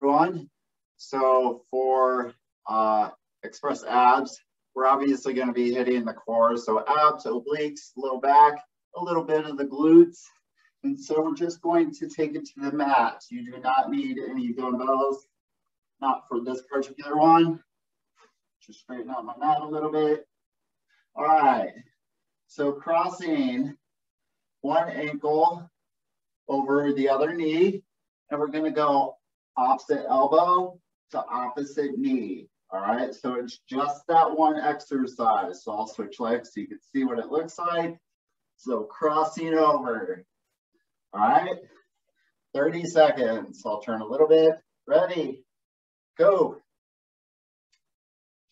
everyone. So for express abs, we're obviously going to be hitting the core. So abs, obliques, low back, a little bit of the glutes. And so we're just going to take it to the mat. You do not need any dumbbells, not for this particular one. Just straighten out my mat a little bit. All right. So crossing one ankle over the other knee, and we're going to go opposite elbow to opposite knee. All right, so it's just that one exercise. So I'll switch legs so you can see what it looks like. So crossing over. All right, 30 seconds. I'll turn a little bit. Ready, go.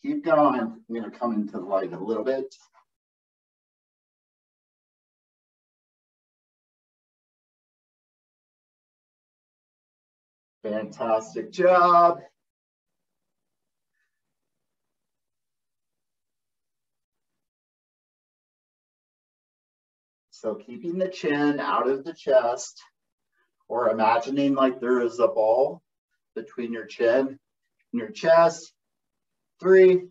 Keep going. I'm going to come into the light a little bit. Fantastic job. So keeping the chin out of the chest, or imagining like there is a ball between your chin and your chest. 3,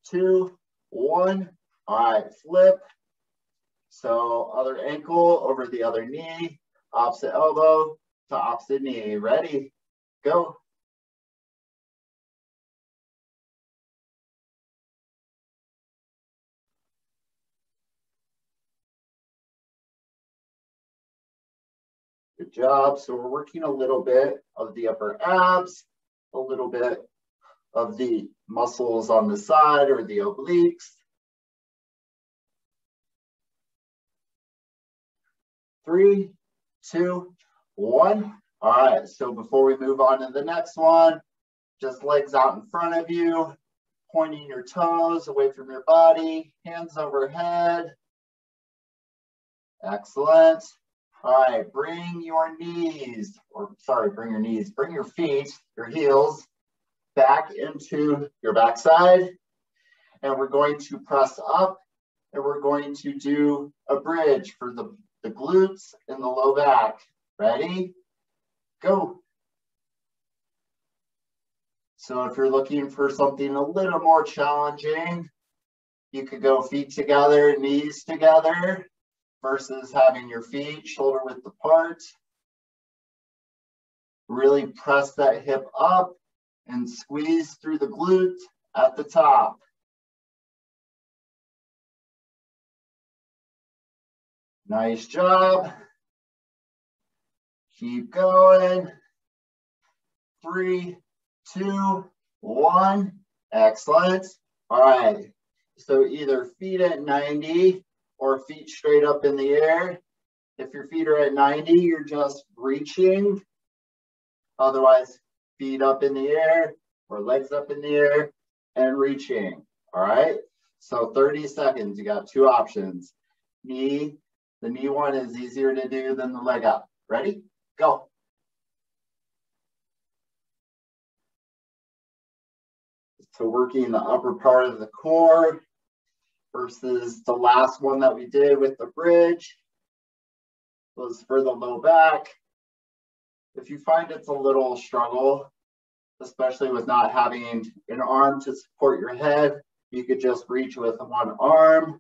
2, 1. All right, flip. So other ankle over the other knee, opposite elbow to opposite knee. Ready, go. Good job. So we're working a little bit of the upper abs, a little bit of the muscles on the side or the obliques. 3, 2, 1. All right, so before we move on to the next one, just legs out in front of you, pointing your toes away from your body, hands overhead. Excellent. All right, bring your knees, bring your feet, your heels back into your backside. And we're going to press up and we're going to do a bridge for the glutes and the low back. Ready? Go. So if you're looking for something a little more challenging, you could go feet together, knees together, versus having your feet shoulder width apart. Really press that hip up and squeeze through the glute at the top. Nice job. Keep going. 3, 2, 1. Excellent. All right. So either feet at 90 or feet straight up in the air. If your feet are at 90, you're just reaching. Otherwise, feet up in the air or legs up in the air and reaching. All right. So 30 seconds. You got 2 options. Knee. The knee one is easier to do than the leg up. Ready? Go. So working the upper part of the core versus the last one that we did with the bridge was for the low back. If you find it's a little struggle, especially with not having an arm to support your head, you could just reach with one arm.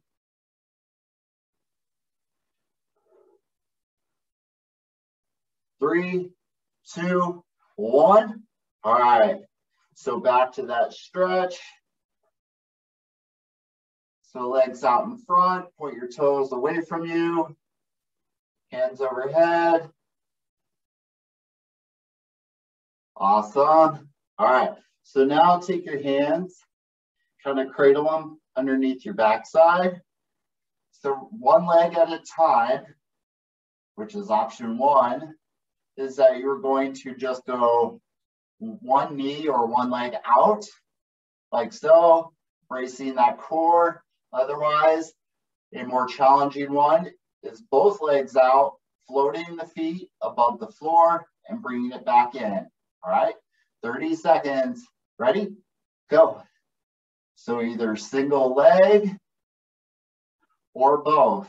Three, 2, 1. All right. So back to that stretch. So legs out in front, point your toes away from you, hands overhead. Awesome. All right. So now take your hands, kind of cradle them underneath your backside. So one leg at a time, which is option 1, is that you're going to just go one knee or one leg out, like so, bracing that core. Otherwise, a more challenging one is both legs out, floating the feet above the floor and bringing it back in. All right, 30 seconds. Ready? Go. So either single leg or both.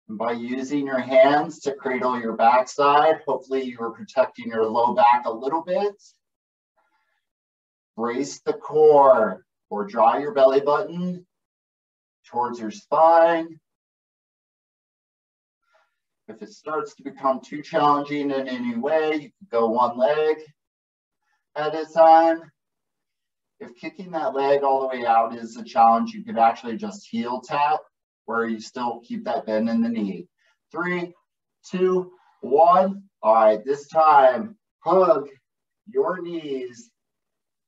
And by using your hands to cradle your backside, hopefully you are protecting your low back a little bit. Brace the core or draw your belly button towards your spine. If it starts to become too challenging in any way, you can go one leg at a time. If kicking that leg all the way out is a challenge, you could actually just heel tap where you still keep that bend in the knee. 3, 2, 1. All right, this time, hug your knees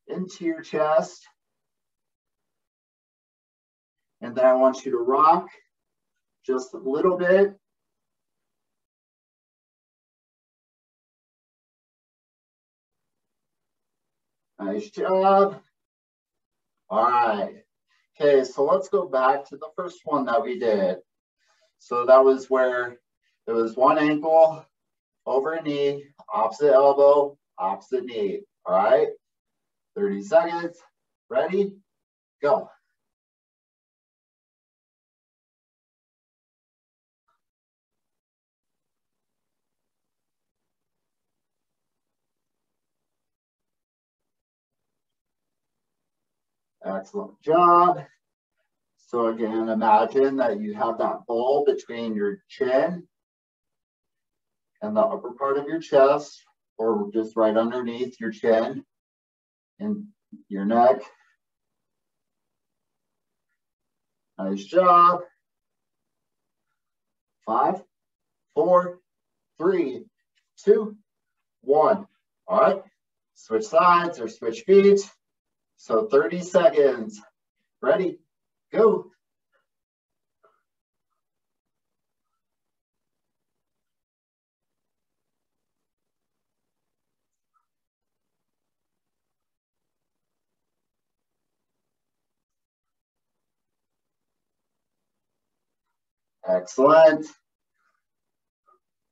into your chest. And then I want you to rock just a little bit. Nice job. All right. Okay, so let's go back to the first one that we did. So that was where it was one ankle over a knee, opposite elbow, opposite knee. All right. 30 seconds. Ready? Go. Excellent job. So again, imagine that you have that bowl between your chin and the upper part of your chest, or just right underneath your chin and your neck. Nice job. 5, 4, 3, 2, 1. All right. Switch sides or switch feet. So 30 seconds. Ready? Go. Excellent.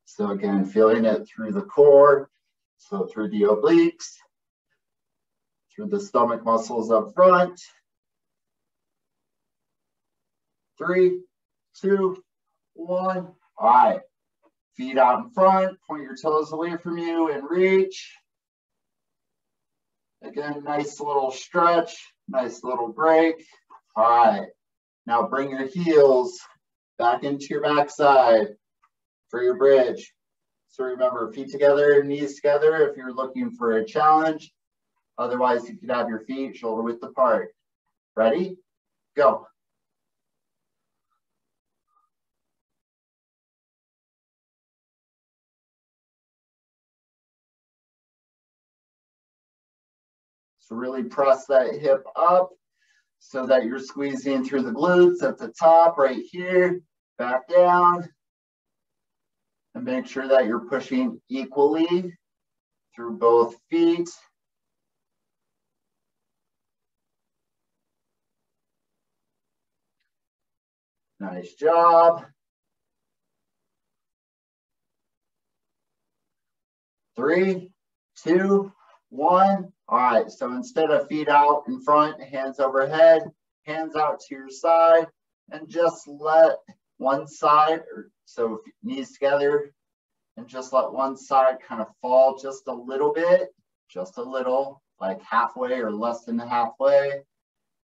So again, feeling it through the core, so through the obliques, through the stomach muscles up front. 3, 2, 1. All right. Feet out in front, point your toes away from you and reach. Again, nice little stretch, nice little break. All right. Now bring your heels back into your backside for your bridge. So remember, feet together, knees together if you're looking for a challenge. Otherwise, you could have your feet shoulder width apart. Ready? Go. So really press that hip up so that you're squeezing through the glutes at the top right here, back down. And make sure that you're pushing equally through both feet. Nice job. 3, 2, 1. All right, so instead of feet out in front, hands overhead, hands out to your side, and just let one side, or so knees together, and just let one side kind of fall just a little bit, just a little, like halfway or less than halfway.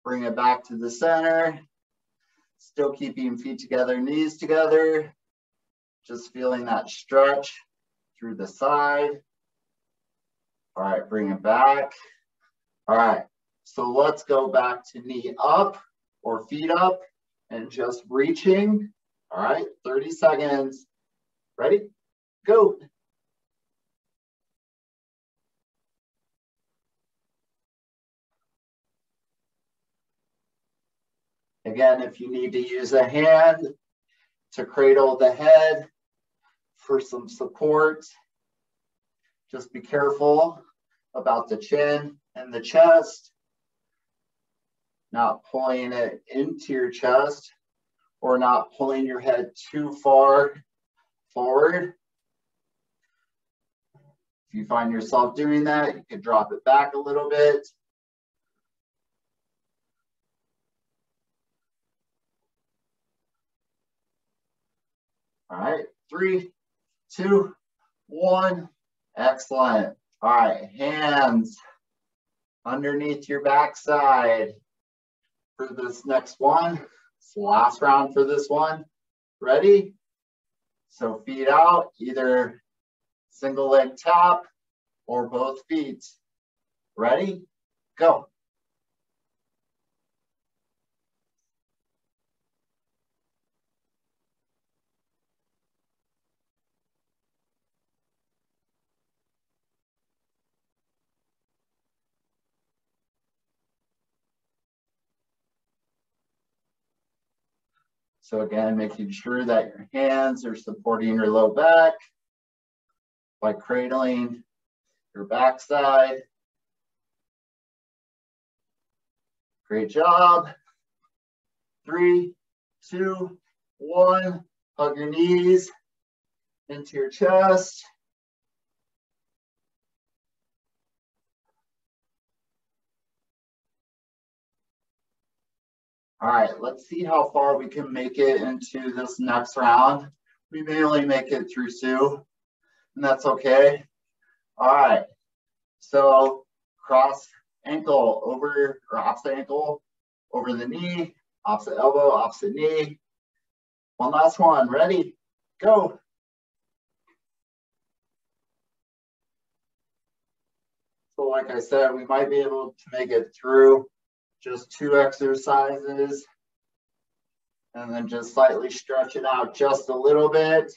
Bring it back to the center. Still keeping feet together, knees together. Just feeling that stretch through the side. All right, bring it back. All right, so let's go back to knee up or feet up and just reaching. All right, 30 seconds. Ready? Go. Again, if you need to use a hand to cradle the head for some support, just be careful about the chin and the chest, not pulling it into your chest or not pulling your head too far forward. If you find yourself doing that, you can drop it back a little bit. All right, 3, 2, 1. Excellent. All right, hands underneath your backside for this next one. It's the last round for this one. Ready? So feet out, either single leg tap or both feet. Ready? Go. So again, making sure that your hands are supporting your low back by cradling your backside. Great job. 3, 2, 1. Hug your knees into your chest. All right, let's see how far we can make it into this next round. We may only make it through 2, and that's okay. All right, so cross ankle over, or opposite ankle over the knee, opposite elbow, opposite knee. One last one, ready, go. So like I said, we might be able to make it through just 2 exercises and then just slightly stretch it out just a little bit.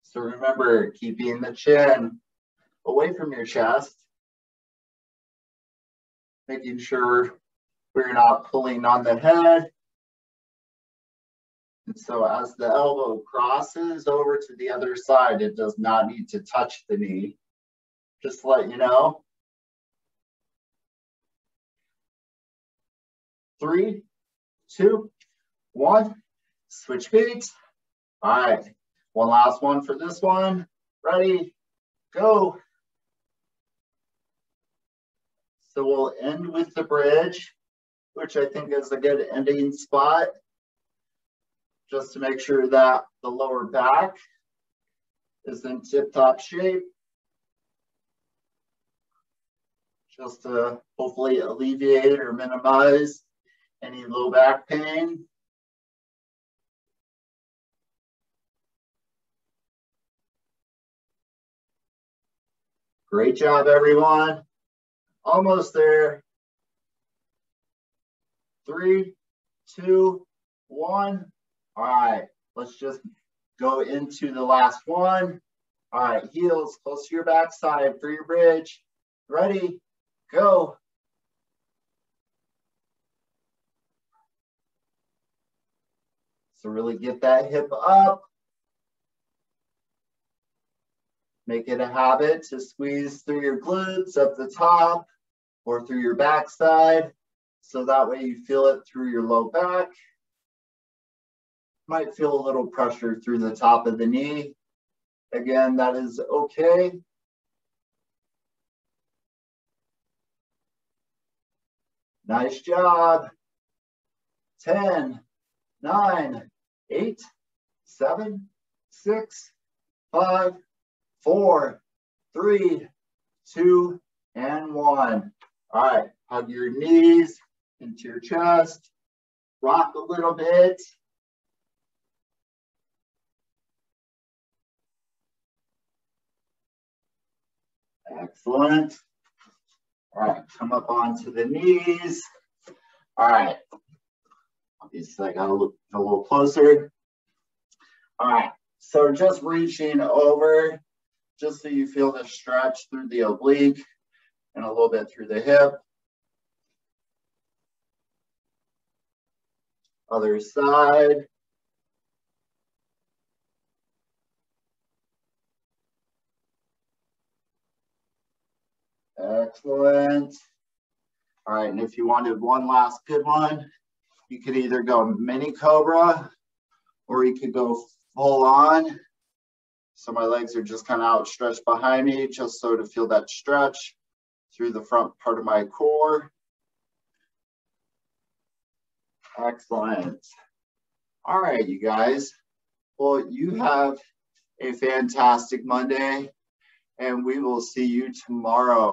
So remember, keeping the chin away from your chest, making sure we're not pulling on the head. And so as the elbow crosses over to the other side, it does not need to touch the knee. Just to let you know. 3, 2, 1. Switch feet. All right. One last one for this one. Ready, go. So we'll end with the bridge, which I think is a good ending spot, just to make sure that the lower back is in tip-top shape. Just to hopefully alleviate or minimize any low back pain. Great job, everyone. Almost there. 3, 2, 1. All right, let's just go into the last one. All right, heels close to your backside for your bridge. Ready, go. So really get that hip up. Make it a habit to squeeze through your glutes up the top or through your backside. So that way you feel it through your low back. Might feel a little pressure through the top of the knee. Again, that is okay. Nice job. 10, 9, 8, 7, 6, 5, 4, 3, 2, and 1. All right, hug your knees into your chest. Rock a little bit. Excellent. All right, come up onto the knees. All right. Obviously, I got to look a little closer. All right, so just reaching over, just so you feel the stretch through the oblique and a little bit through the hip. Other side. Excellent. All right, and if you wanted one last good one, you could either go mini cobra or you could go full on. So my legs are just kind of outstretched behind me, just so to feel that stretch through the front part of my core. Excellent. All right, you guys. Well, you have a fantastic Monday, and we will see you tomorrow.